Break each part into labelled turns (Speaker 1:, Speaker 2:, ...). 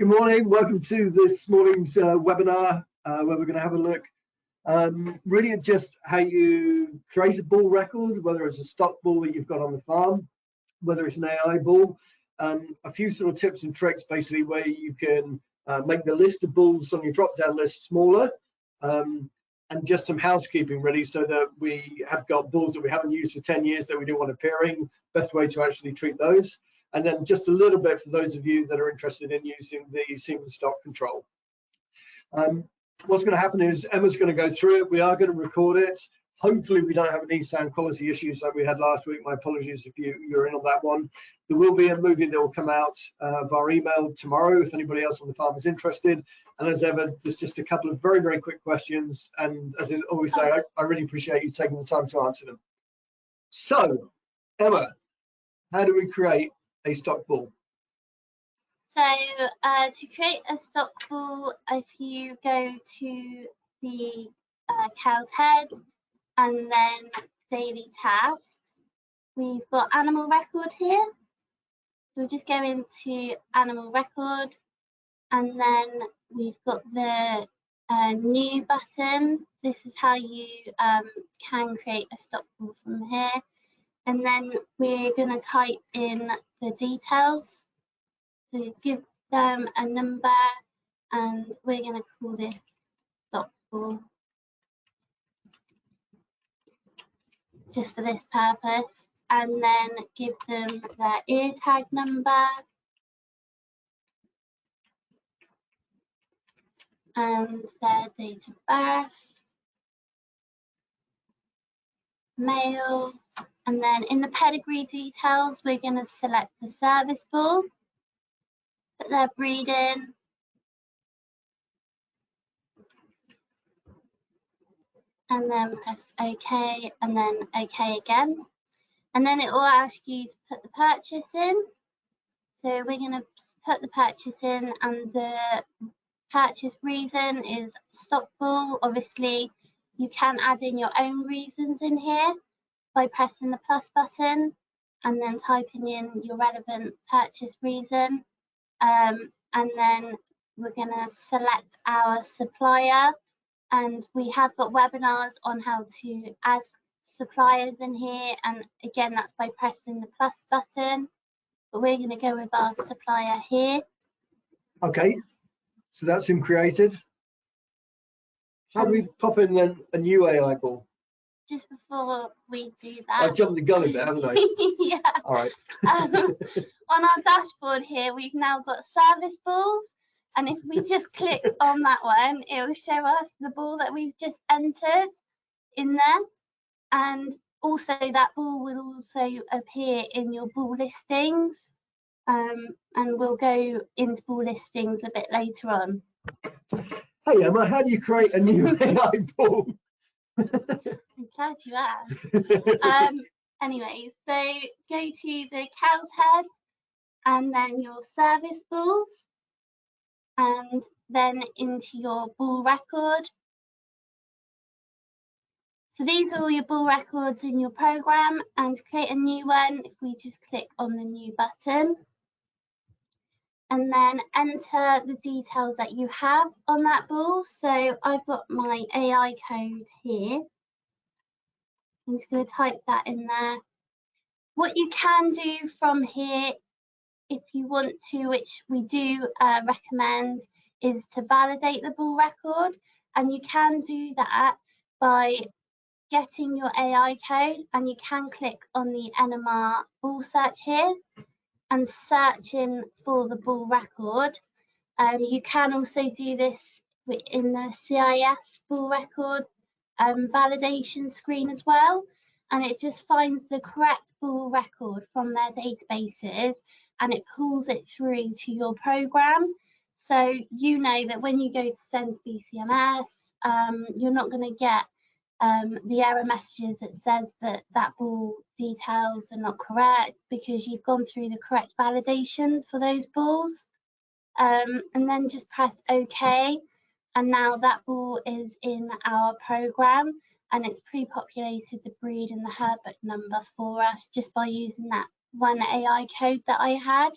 Speaker 1: Good morning. Welcome to this morning's webinar where we're going to have a look really at just how you create a bull record, whether it's a stock bull that you've got on the farm, whether it's an AI bull, a few sort of tips and tricks basically where you can make the list of bulls on your drop-down list smaller, and just some housekeeping really so that we have got bulls that we haven't used for 10 years that we do want appearing, best way to actually treat those. And then just a little bit for those of you that are interested in using the Semen stock control. What's going to happen is Emma's going to go through it. We are going to record it. Hopefully we don't have any sound quality issues like we had last week. My apologies if you're in on that one. There will be a movie that will come out via email tomorrow if anybody else on the farm is interested. And as ever, there's just a couple of very, very quick questions. And as I always say, I really appreciate you taking the time to answer them. So, Emma, how do we create a stock bull?
Speaker 2: So to create a stock bull, if you go to the cow's head and then daily tasks, we've got animal record here. We'll just go into animal record, and then we've got the new button. This is how you can create a stock bull from here. And then we're going to type in the details. So you give them a number, and we're going to call this stock bull just for this purpose. And then give them their ear tag number and their date of birth, male. And then in the pedigree details, we're going to select the service bull, put their breed in, and then press OK, and then OK again. And then it will ask you to put the purchase in. So we're going to put the purchase in, and the purchase reason is stock bull. Obviously, you can add in your own reasons in here by pressing the plus button and then typing in your relevant purchase reason. And then we're going to select our supplier, and we have got webinars on how to add suppliers in here, and again that's by pressing the plus button, but we're going to go with our supplier here. Okay,
Speaker 1: so that's him created. How do we pop in then a new AI bull?
Speaker 2: Just before we do that,
Speaker 1: I've jumped the gun a bit, haven't I?
Speaker 2: Yeah.
Speaker 1: All right.
Speaker 2: On our dashboard here, we've now got service bulls, and if we just click on that one, it will show us the bull that we've just entered in there, and also that bull will also appear in your bull listings, and we'll go into bull listings a bit later on.
Speaker 1: Hey Emma, how do you create a new AI bull?
Speaker 2: I'm glad you asked. Anyway, so go to the cow's head and then your service bulls, and then into your bull record. So these are all your bull records in your program, and to create a new one, if we just click on the new button and then enter the details that you have on that bull. So I've got my AI code here. I'm just going to type that in there. What you can do from here, if you want to, which we do recommend, is to validate the bull record, and you can do that by getting your AI code, and you can click on the NMR bull search here and searching for the bull record. You can also do this in the CIS bull record validation screen as well, and it just finds the correct bull record from their databases and it pulls it through to your program. So you know that when you go to send BCMS, you're not going to get the error messages that says that that bull details are not correct, because you've gone through the correct validation for those bulls. And then just press OK, and now that bull is in our program, and it's pre-populated the breed and the Herbert number for us just by using that one AI code that I had.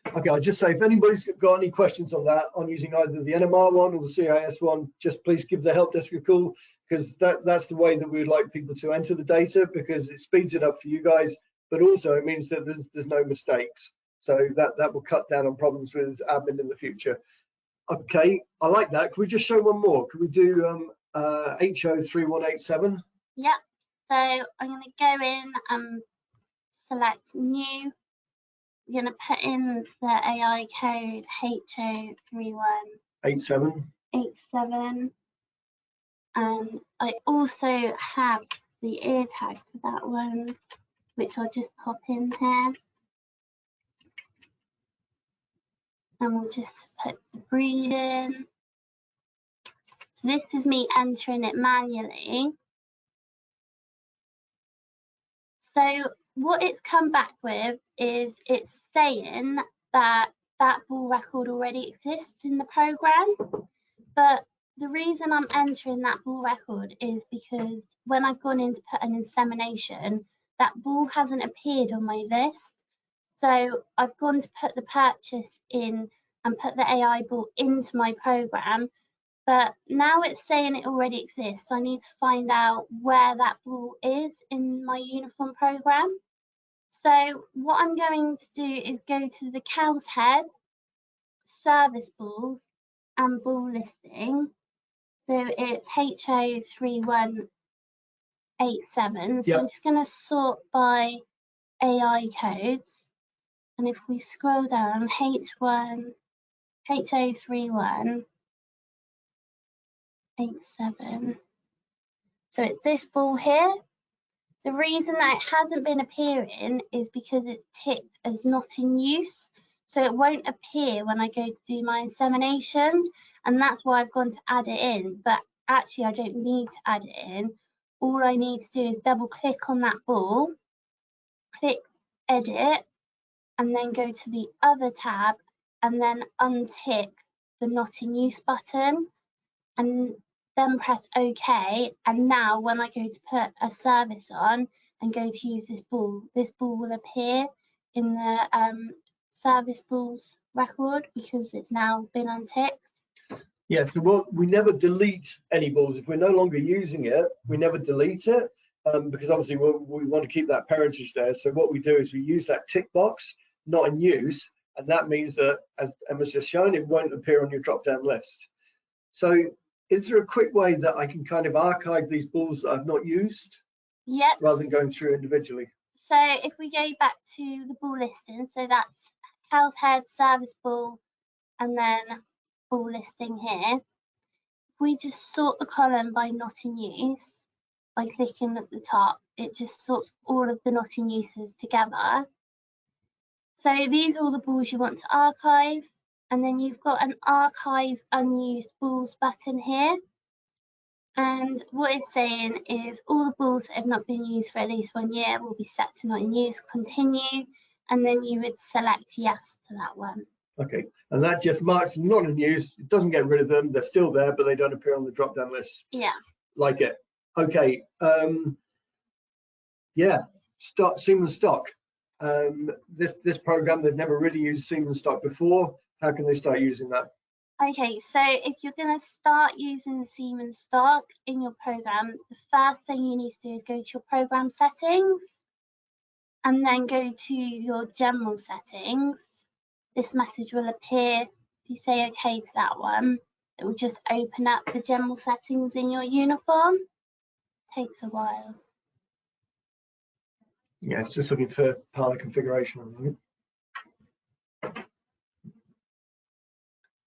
Speaker 1: Okay, I'll just say if anybody's got any questions on that, on using either the NMR one or the CIS one, just please give the help desk a call, because that's the way that we would like people to enter the data, because it speeds it up for you guys, but also it means that there's no mistakes. So that will cut down on problems with admin in the future. Okay, I like that. Can we just show one more? Can we do HO3187?
Speaker 2: Yep. So I'm going to go in and select new. We're going to put in the AI code HO3187. And I also have the ear tag for that one, which I'll just pop in here. And we'll just put the breed in. So this is me entering it manually. So what it's come back with is it's saying that that bull record already exists in the program. But the reason I'm entering that bull record is because when I've gone in to put an insemination, that bull hasn't appeared on my list. So I've gone to put the purchase in and put the AI bull into my program, but now it's saying it already exists. I need to find out where that bull is in my uniform program. So what I'm going to do is go to the cow's head, service bulls, and bull listing. So it's HO3187. So I'm just going to sort by AI codes. And if we scroll down, HO3187. So it's this bull here. The reason that it hasn't been appearing is because it's ticked as not in use. So it won't appear when I go to do my insemination. And that's why I've gone to add it in. But actually, I don't need to add it in. All I need to do is double click on that bull, click edit, and then go to the other tab and then untick the not in use button and then press OK. And now when I go to put a service on and go to use this bull will appear in the service bulls record because it's now been unticked.
Speaker 1: Yeah, so we never delete any bulls. If we're no longer using it, we never delete it, because obviously we want to keep that parentage there. So what we do is we use that tick box, not in use, and that means that, as Emma's just shown, it won't appear on your drop-down list. So is there a quick way that I can kind of archive these bulls that I've not used?
Speaker 2: Yep.
Speaker 1: Rather than going through individually.
Speaker 2: So if we go back to the bull listing, so that's cow's head, service bull, and then bull listing here. If we just sort the column by not in use, by clicking at the top, it just sorts all of the not in uses together. So these are all the bulls you want to archive, and then you've got an archive unused bulls button here. And what it's saying is all the bulls that have not been used for at least 1 year will be set to not in use, continue, and then you would select yes to that one.
Speaker 1: Okay, and that just marks them not in use. It doesn't get rid of them. They're still there, but they don't appear on the drop-down list.
Speaker 2: Yeah.
Speaker 1: Like it. Okay. Yeah. Semen stock. This program, they've never really used semen stock before. How can they start using that?
Speaker 2: Okay, so if you're going to start using the semen stock in your program, the first thing you need to do is go to your program settings and then go to your general settings. This message will appear. If you say OK to that one, it will just open up the general settings in your uniform. Takes a while.
Speaker 1: Yeah, it's just looking for parlor configuration.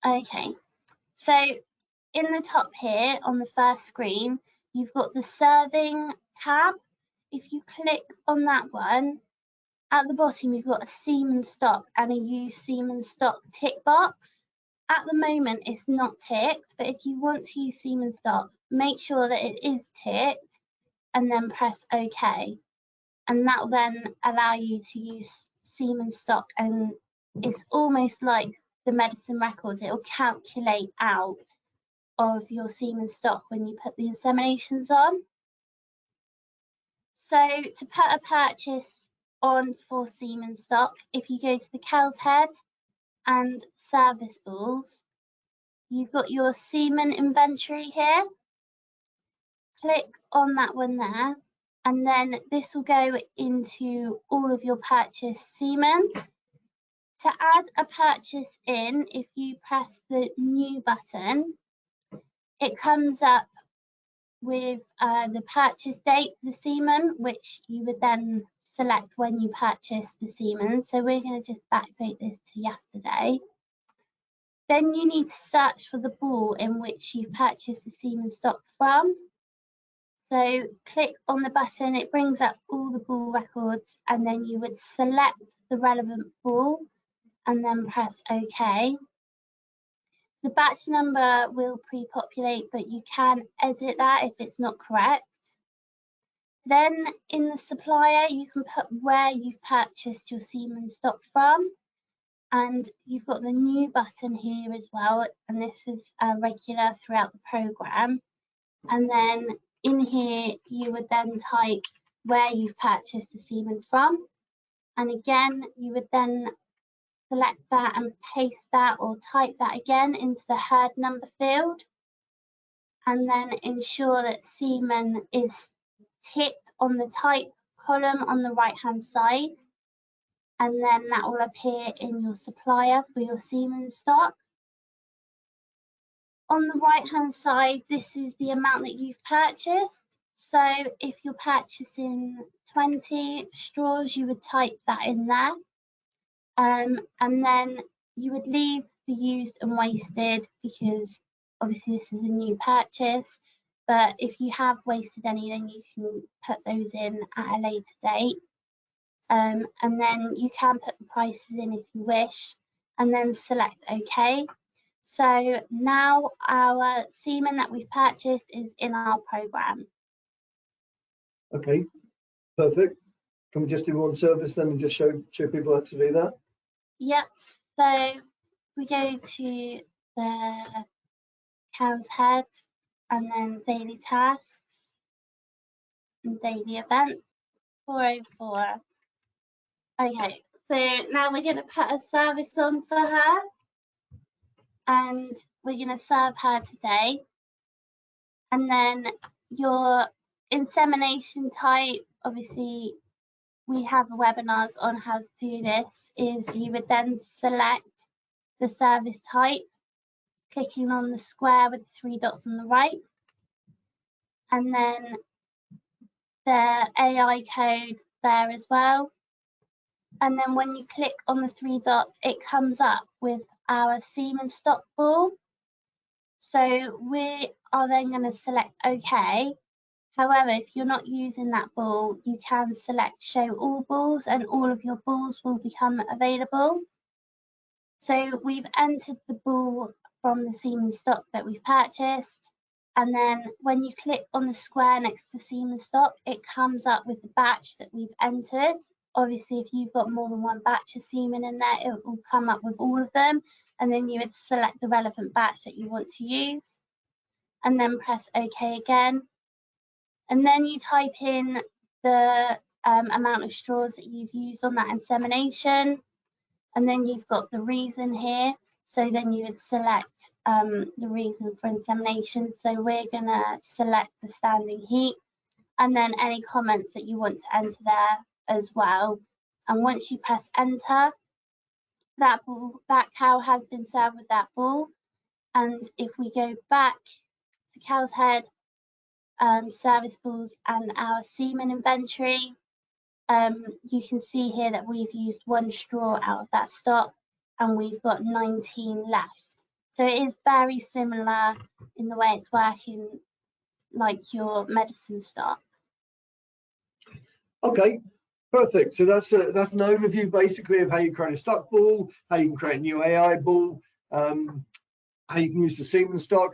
Speaker 2: Okay, so in the top here on the first screen, you've got the serving tab. If you click on that one, at the bottom you've got a semen stock and a use semen stock tick box. At the moment it's not ticked, but if you want to use semen stock, make sure that it is ticked and then press OK. And that will then allow you to use semen stock, and it's almost like the medicine records. It will calculate out of your semen stock when you put the inseminations on. So to put a purchase on for semen stock, if you go to the cow's head, and service balls, you've got your semen inventory here. Click on that one there, and then this will go into all of your purchased semen. To add a purchase in, if you press the new button, it comes up with the purchase date for the semen, which you would then select when you purchase the semen. So we're going to just backdate this to yesterday. Then you need to search for the ball in which you purchased the semen stock from. So click on the button, it brings up all the ball records, and then you would select the relevant ball and then press OK. The batch number will pre-populate, but you can edit that if it's not correct. Then in the supplier, you can put where you've purchased your semen stock from. And you've got the new button here as well, and this is regular throughout the program. And then in here, you would then type where you've purchased the semen from. And again, you would then select that and paste that or type that again into the herd number field. And then ensure that semen is ticked on the type column on the right-hand side. And then that will appear in your supplier for your semen stock. On the right-hand side, this is the amount that you've purchased. So if you're purchasing 20 straws, you would type that in there. And then you would leave the used and wasted, because obviously this is a new purchase. But if you have wasted any, then you can put those in at a later date. And then you can put the prices in if you wish, and then select OK. So now our semen that we've purchased is in our program.
Speaker 1: Okay, perfect. Can we just do one service then and just show people how to do that?
Speaker 2: Yep. So we go to the cow's head, and then daily tasks and daily events, 404. Okay, so now we're going to put a service on for her, and we're going to serve her today. And then your insemination type, obviously we have webinars on how to do this, is you would then select the service type, clicking on the square with the 3 dots on the right, and then the AI code there as well. And then when you click on the 3 dots, it comes up with our semen stock ball. So we are then going to select OK. However, if you're not using that ball, you can select show all balls, and all of your balls will become available. So we've entered the ball from the semen stock that we've purchased. And then when you click on the square next to semen stock, it comes up with the batch that we've entered. Obviously, if you've got more than one batch of semen in there, it will come up with all of them. And then you would select the relevant batch that you want to use, and then press OK again. And then you type in the amount of straws that you've used on that insemination. And then you've got the reason here. So then you would select the reason for insemination. So we're going to select the standing heat, and then any comments that you want to enter there as well. And once you press enter, that cow has been served with that ball. And if we go back to cow's head, service balls and our semen inventory, you can see here that we've used 1 straw out of that stock, and we've got 19 left. So it is very similar in the way it's working, like your medicine stock.
Speaker 1: Okay, perfect. So that's an overview basically of how you create a stock ball, how you can create a new AI ball, how you can use the semen stock.